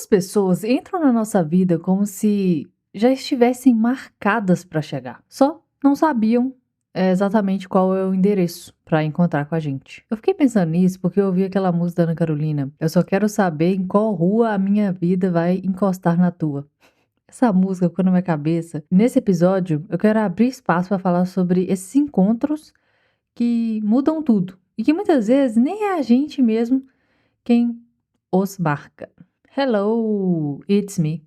Algumas pessoas entram na nossa vida como se já estivessem marcadas para chegar, só não sabiam exatamente qual é o endereço para encontrar com a gente. Eu fiquei pensando nisso porque eu ouvi aquela música da Ana Carolina. Eu só quero saber em qual rua a minha vida vai encostar na tua. Essa música ficou na minha cabeça. Nesse episódio, eu quero abrir espaço para falar sobre esses encontros que mudam tudo e que muitas vezes nem é a gente mesmo quem os marca. Hello, it's me.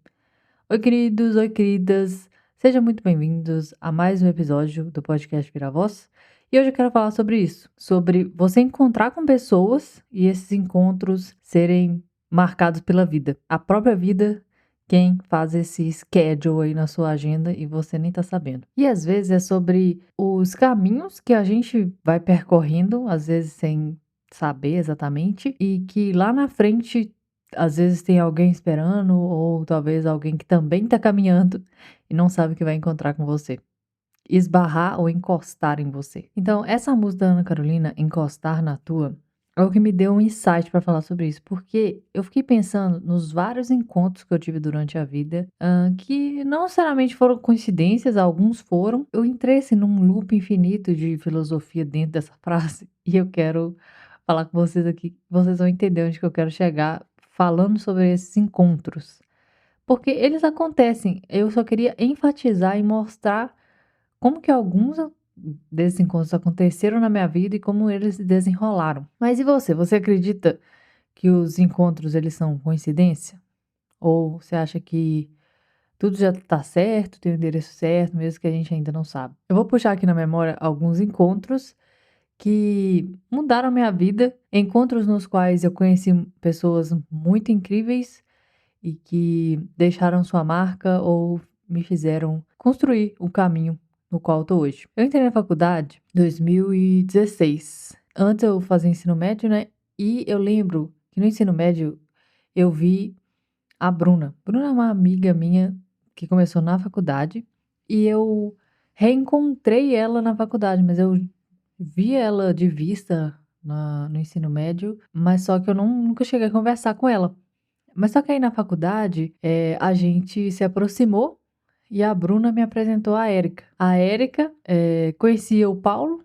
Oi, queridos, oi, queridas. Sejam muito bem-vindos a mais um episódio do podcast Vira Voz. E hoje eu quero falar sobre isso, sobre você encontrar com pessoas e esses encontros serem marcados pela vida. A própria vida, quem faz esse schedule aí na sua agenda e você nem tá sabendo. E às vezes é sobre os caminhos que a gente vai percorrendo, às vezes sem saber exatamente, e que lá na frente às vezes tem alguém esperando, ou talvez alguém que também tá caminhando e não sabe o que vai encontrar com você. Esbarrar ou encostar em você. Então, essa música da Ana Carolina, Encostar na Tua, é o que me deu um insight para falar sobre isso, porque eu fiquei pensando nos vários encontros que eu tive durante a vida, que não necessariamente foram coincidências, alguns foram. Eu entrei assim, num loop infinito de filosofia dentro dessa frase, e eu quero falar com vocês aqui, vocês vão entender onde que eu quero chegar falando sobre esses encontros. Porque eles acontecem, eu só queria enfatizar e mostrar como que alguns desses encontros aconteceram na minha vida e como eles se desenrolaram. Mas e você? Você acredita que os encontros eles são coincidência? Ou você acha que tudo já tá certo, tem o endereço certo, mesmo que a gente ainda não sabe? Eu vou puxar aqui na memória alguns encontros que mudaram minha vida, encontros nos quais eu conheci pessoas muito incríveis e que deixaram sua marca ou me fizeram construir o caminho no qual estou hoje. Eu entrei na faculdade em 2016. Antes eu fazia ensino médio, né? E eu lembro que no ensino médio eu vi a Bruna. Bruna é uma amiga minha que começou na faculdade e eu reencontrei ela na faculdade, mas eu vi ela de vista no ensino médio, mas só que eu nunca cheguei a conversar com ela. Mas só que aí na faculdade, a gente se aproximou e a Bruna me apresentou a Érica. A Érica, conhecia o Paulo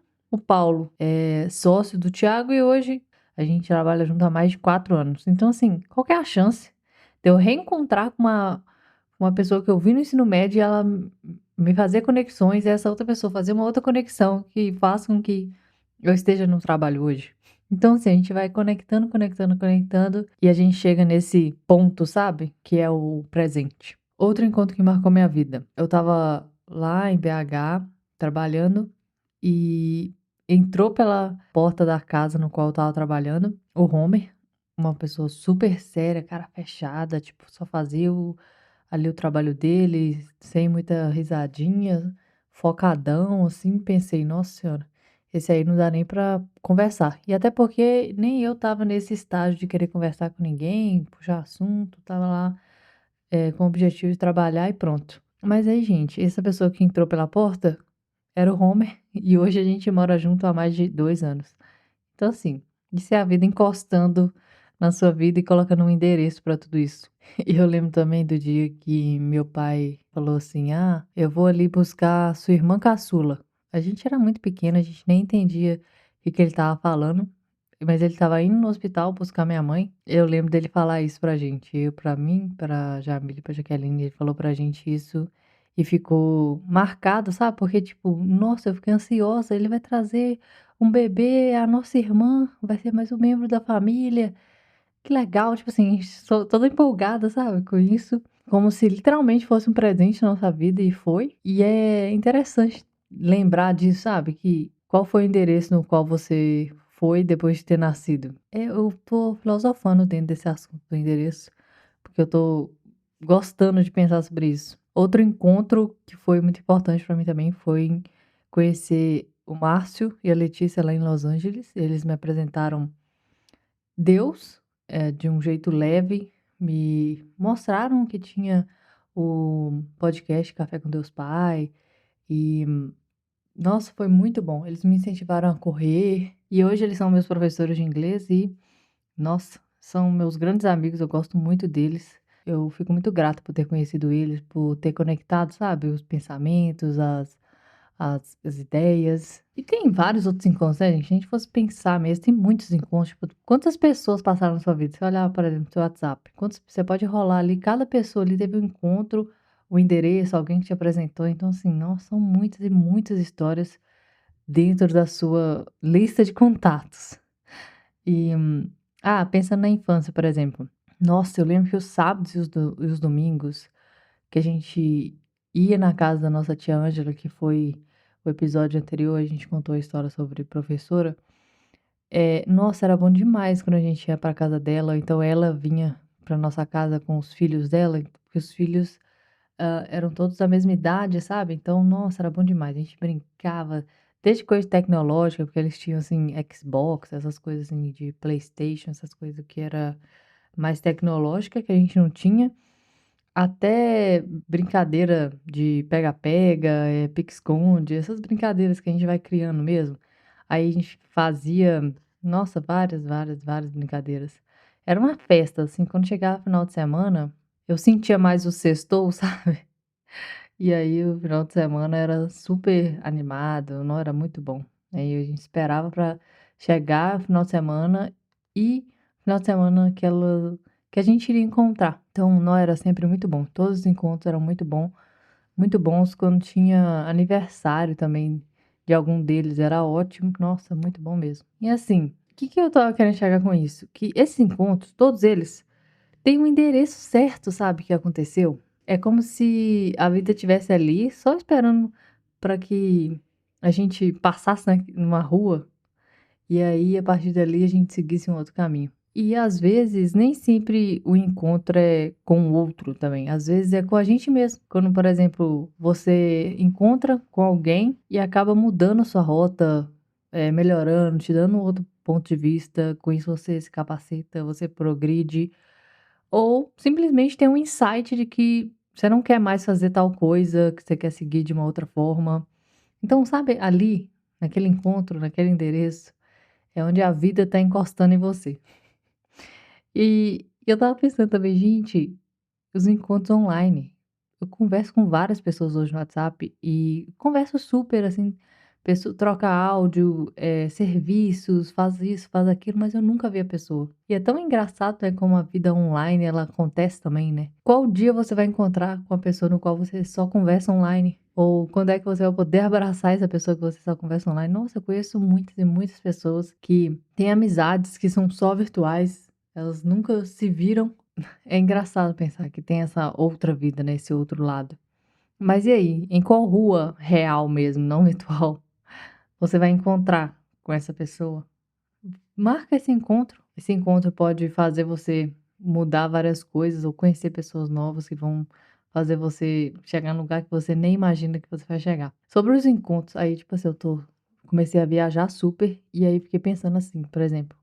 é sócio do Thiago e hoje a gente trabalha junto há mais de 4 anos. Então, assim, qual que é a chance de eu reencontrar com uma pessoa que eu vi no ensino médio e ela me fazer conexões e essa outra pessoa fazer uma outra conexão que faça com que eu esteja no trabalho hoje? Então, assim, a gente vai conectando, conectando, conectando e a gente chega nesse ponto, sabe? Que é o presente. Outro encontro que marcou minha vida. Eu tava lá em BH trabalhando e entrou pela porta da casa no qual eu tava trabalhando o Homer, uma pessoa super séria, cara fechada, tipo, só fazia ali o trabalho dele, sem muita risadinha, focadão, assim. Pensei, nossa senhora, esse aí não dá nem pra conversar. E até porque nem eu tava nesse estágio de querer conversar com ninguém, puxar assunto, tava lá, com o objetivo de trabalhar e pronto. Mas aí, gente, essa pessoa que entrou pela porta era o Homer e hoje a gente mora junto há mais de 2 anos. Então, assim, isso é a vida encostando na sua vida e colocando um endereço para tudo isso. E eu lembro também do dia que meu pai falou assim: Ah, eu vou ali buscar sua irmã caçula. A gente era muito pequena, a gente nem entendia o que ele estava falando, mas ele estava indo no hospital buscar minha mãe. Eu lembro dele falar isso pra gente, eu pra mim, pra Jamile, pra Jaqueline, ele falou pra gente isso e ficou marcado, sabe? Porque, tipo, nossa, eu fiquei ansiosa, ele vai trazer um bebê, a nossa irmã vai ser mais um membro da família. Que legal, tipo assim, sou toda empolgada, sabe, com isso, como se literalmente fosse um presente na nossa vida e foi. E é interessante lembrar disso, sabe, que qual foi o endereço no qual você foi depois de ter nascido. Eu tô filosofando dentro desse assunto do endereço, porque eu tô gostando de pensar sobre isso. Outro encontro que foi muito importante pra mim também foi conhecer o Márcio e a Letícia lá em Los Angeles. Eles me apresentaram Deus, de um jeito leve, me mostraram que tinha o podcast Café com Deus Pai e, nossa, foi muito bom. Eles me incentivaram a correr e hoje eles são meus professores de inglês e, nossa, são meus grandes amigos, eu gosto muito deles. Eu fico muito grata por ter conhecido eles, por ter conectado, sabe, os pensamentos, as ideias. E tem vários outros encontros, né, gente? Se a gente fosse pensar mesmo, tem muitos encontros. Tipo, quantas pessoas passaram na sua vida? Você olhar, por exemplo, no seu WhatsApp, quantos, você pode rolar ali, cada pessoa ali teve um encontro, o endereço, alguém que te apresentou. Então, assim, nossa, são muitas e muitas histórias dentro da sua lista de contatos. E, pensando na infância, por exemplo. Nossa, eu lembro que os sábados e os domingos que a gente ia na casa da nossa tia Ângela, que foi o episódio anterior, a gente contou a história sobre professora. Nossa, era bom demais quando a gente ia pra casa dela, ou então ela vinha pra nossa casa com os filhos dela, porque os filhos, eram todos da mesma idade, sabe. Então, nossa, era bom demais, a gente brincava, desde coisa tecnológica, porque eles tinham, assim, Xbox, essas coisas, assim, de PlayStation, essas coisas que era mais tecnológica, que a gente não tinha, até brincadeira de pega-pega, pique-esconde, essas brincadeiras que a gente vai criando mesmo. Aí a gente fazia, nossa, várias, várias, várias brincadeiras. Era uma festa, assim, quando chegava final de semana, eu sentia mais o sextou, sabe? E aí o final de semana era super animado, não era muito bom. Aí a gente esperava para chegar o final de semana e final de semana que a gente iria encontrar. Então, não era sempre muito bom. Todos os encontros eram muito bons. Quando tinha aniversário também de algum deles, era ótimo. Nossa, muito bom mesmo. E assim, o que que eu tava querendo chegar com isso? Que esses encontros, todos eles, têm um endereço certo, sabe, que aconteceu. É como se a vida tivesse ali só esperando para que a gente passasse numa rua, e aí a partir dali a gente seguisse um outro caminho. E às vezes nem sempre o encontro é com o outro também, às vezes é com a gente mesmo. Quando, por exemplo, você encontra com alguém e acaba mudando a sua rota, melhorando, te dando um outro ponto de vista, com isso você se capacita, você progride, ou simplesmente tem um insight de que você não quer mais fazer tal coisa, que você quer seguir de uma outra forma. Então, sabe, ali, naquele encontro, naquele endereço, é onde a vida tá encostando em você. E eu estava pensando também, gente, os encontros online. Eu converso com várias pessoas hoje no WhatsApp e converso super assim, troca áudio, serviços, faz isso, faz aquilo, mas eu nunca vi a pessoa. E é tão engraçado, né, como a vida online ela acontece também, né? Qual dia você vai encontrar com a pessoa no qual você só conversa online? Ou quando é que você vai poder abraçar essa pessoa que você só conversa online? Nossa, eu conheço muitas e muitas pessoas que têm amizades que são só virtuais. Elas nunca se viram. É engraçado pensar que tem essa outra vida, né, esse outro lado. Mas e aí, em qual rua real mesmo, não virtual, você vai encontrar com essa pessoa? Marca esse encontro. Esse encontro pode fazer você mudar várias coisas ou conhecer pessoas novas que vão fazer você chegar num lugar que você nem imagina que você vai chegar. Sobre os encontros, aí, tipo assim, comecei a viajar super e aí fiquei pensando assim, por exemplo,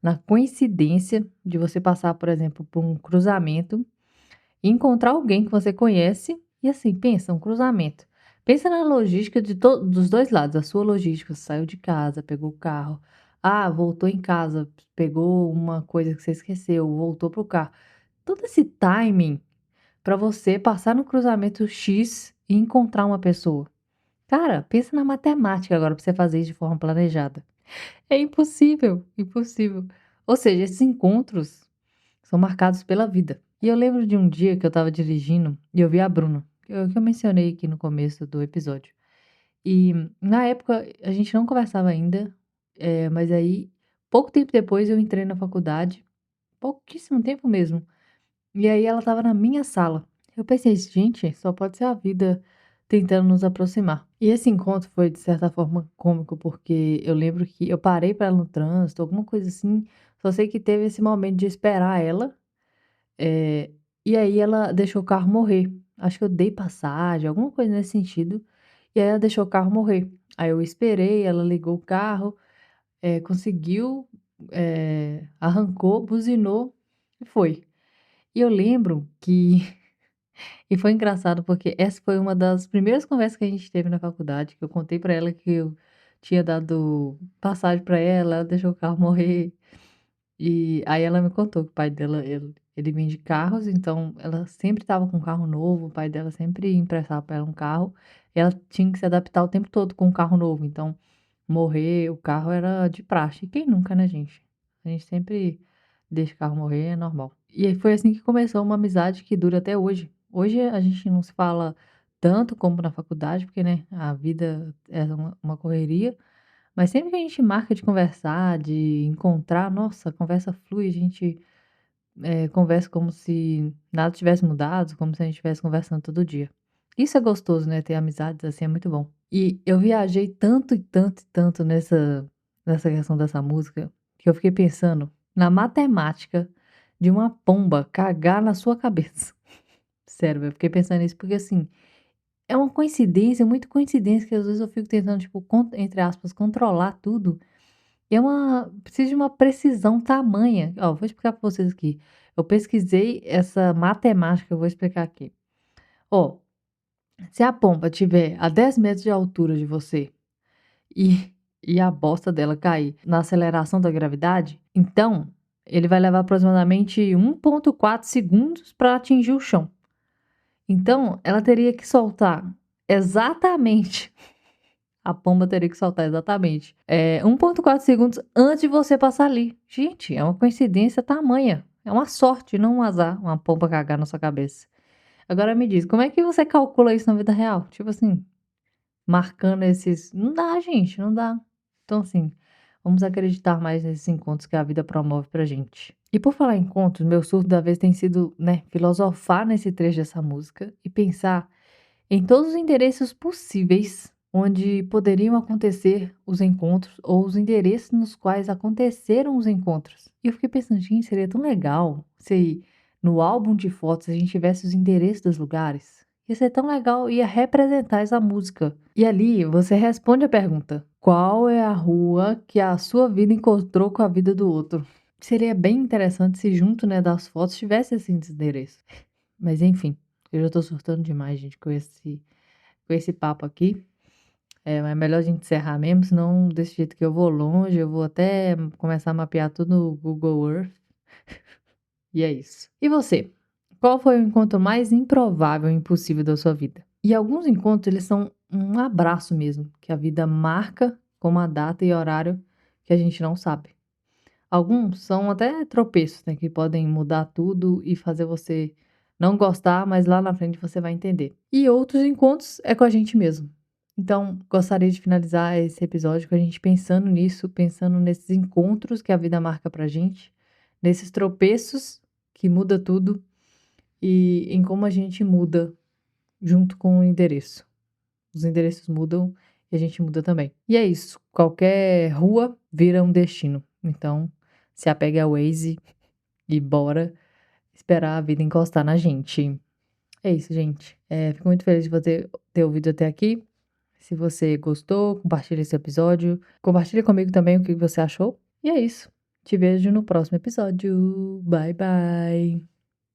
na coincidência de você passar, por exemplo, por um cruzamento e encontrar alguém que você conhece e, assim, pensa, um cruzamento. Pensa na logística dos 2 lados, a sua logística, você saiu de casa, pegou o carro, voltou em casa, pegou uma coisa que você esqueceu, voltou para o carro. Todo esse timing para você passar no cruzamento X e encontrar uma pessoa. Cara, pensa na matemática agora para você fazer isso de forma planejada. É impossível, impossível. Ou seja, esses encontros são marcados pela vida. E eu lembro de um dia que eu estava dirigindo e eu vi a Bruna, que eu mencionei aqui no começo do episódio. E na época a gente não conversava ainda, mas aí pouco tempo depois eu entrei na faculdade, pouquíssimo tempo mesmo. E aí ela estava na minha sala. Eu pensei, gente, só pode ser a vida tentando nos aproximar. E esse encontro foi de certa forma cômico, porque eu lembro que eu parei para ela no trânsito, alguma coisa assim. Só sei que teve esse momento de esperar ela, eh, e aí ela deixou o carro morrer. Acho que eu dei passagem, alguma coisa nesse sentido, e aí ela deixou o carro morrer. Aí eu esperei, ela ligou o carro, conseguiu, arrancou, buzinou e foi. E eu lembro que e foi engraçado, porque essa foi uma das primeiras conversas que a gente teve na faculdade, que eu contei pra ela que eu tinha dado passagem pra ela, ela deixou o carro morrer. E aí ela me contou que o pai dela, ele vende carros, então ela sempre estava com um carro novo, o pai dela sempre emprestava para ela um carro, e ela tinha que se adaptar o tempo todo com um carro novo, então morrer o carro era de praxe. E quem nunca, né, gente? A gente sempre deixa o carro morrer, é normal. E aí foi assim que começou uma amizade que dura até hoje. Hoje a gente não se fala tanto como na faculdade, porque, né, a vida é uma correria, mas sempre que a gente marca de conversar, de encontrar, nossa, a conversa flui, a gente conversa como se nada tivesse mudado, como se a gente estivesse conversando todo dia. Isso é gostoso, né? Ter amizades assim é muito bom. E eu viajei tanto e tanto e tanto nessa questão dessa música, que eu fiquei pensando na matemática de uma pomba cagar na sua cabeça. Sério, eu fiquei pensando nisso porque assim, é uma coincidência, muito coincidência, que às vezes eu fico tentando, tipo, entre aspas, controlar tudo. E precisa de uma precisão tamanha. Ó, vou explicar para vocês aqui. Eu pesquisei essa matemática, eu vou explicar aqui. Ó, se a pomba tiver a 10 metros de altura de você e, e a bosta dela cair na aceleração da gravidade, então ele vai levar aproximadamente 1,4 segundos para atingir o chão. Então, ela teria que soltar exatamente. A pomba teria que soltar exatamente 1,4 segundos antes de você passar ali. Gente, é uma coincidência tamanha. É uma sorte, não um azar, uma pomba cagar na sua cabeça. Agora me diz, como é que você calcula isso na vida real? Tipo assim, marcando esses. Não dá, gente, não dá. Então, assim, vamos acreditar mais nesses encontros que a vida promove pra gente. E por falar em encontros, meu surto da vez tem sido, né, filosofar nesse trecho dessa música e pensar em todos os endereços possíveis onde poderiam acontecer os encontros ou os endereços nos quais aconteceram os encontros. E eu fiquei pensando, gente, seria tão legal se no álbum de fotos a gente tivesse os endereços dos lugares. Ia ser tão legal, ia representar essa música. E ali você responde a pergunta: qual é a rua que a sua vida encontrou com a vida do outro? Seria bem interessante se junto, né, das fotos tivesse esse endereço. Mas enfim, eu já tô surtando demais, gente, com esse papo aqui. É melhor a gente encerrar mesmo, senão desse jeito que eu vou longe, eu vou até começar a mapear tudo no Google Earth. E é isso. E você? Qual foi o encontro mais improvável e impossível da sua vida? E alguns encontros, eles são um abraço mesmo, que a vida marca com uma data e horário que a gente não sabe. Alguns são até tropeços, né, que podem mudar tudo e fazer você não gostar, mas lá na frente você vai entender. E outros encontros é com a gente mesmo. Então, gostaria de finalizar esse episódio com a gente pensando nisso, pensando nesses encontros que a vida marca pra gente, nesses tropeços que muda tudo e em como a gente muda junto com o endereço. Os endereços mudam e a gente muda também. E é isso. Qualquer rua vira um destino. Então, se apegue ao Waze e bora esperar a vida encostar na gente. É isso, gente. Fico muito feliz de você ter ouvido até aqui. Se você gostou, compartilhe esse episódio. Compartilhe comigo também o que você achou. E é isso. Te vejo no próximo episódio. Bye, bye.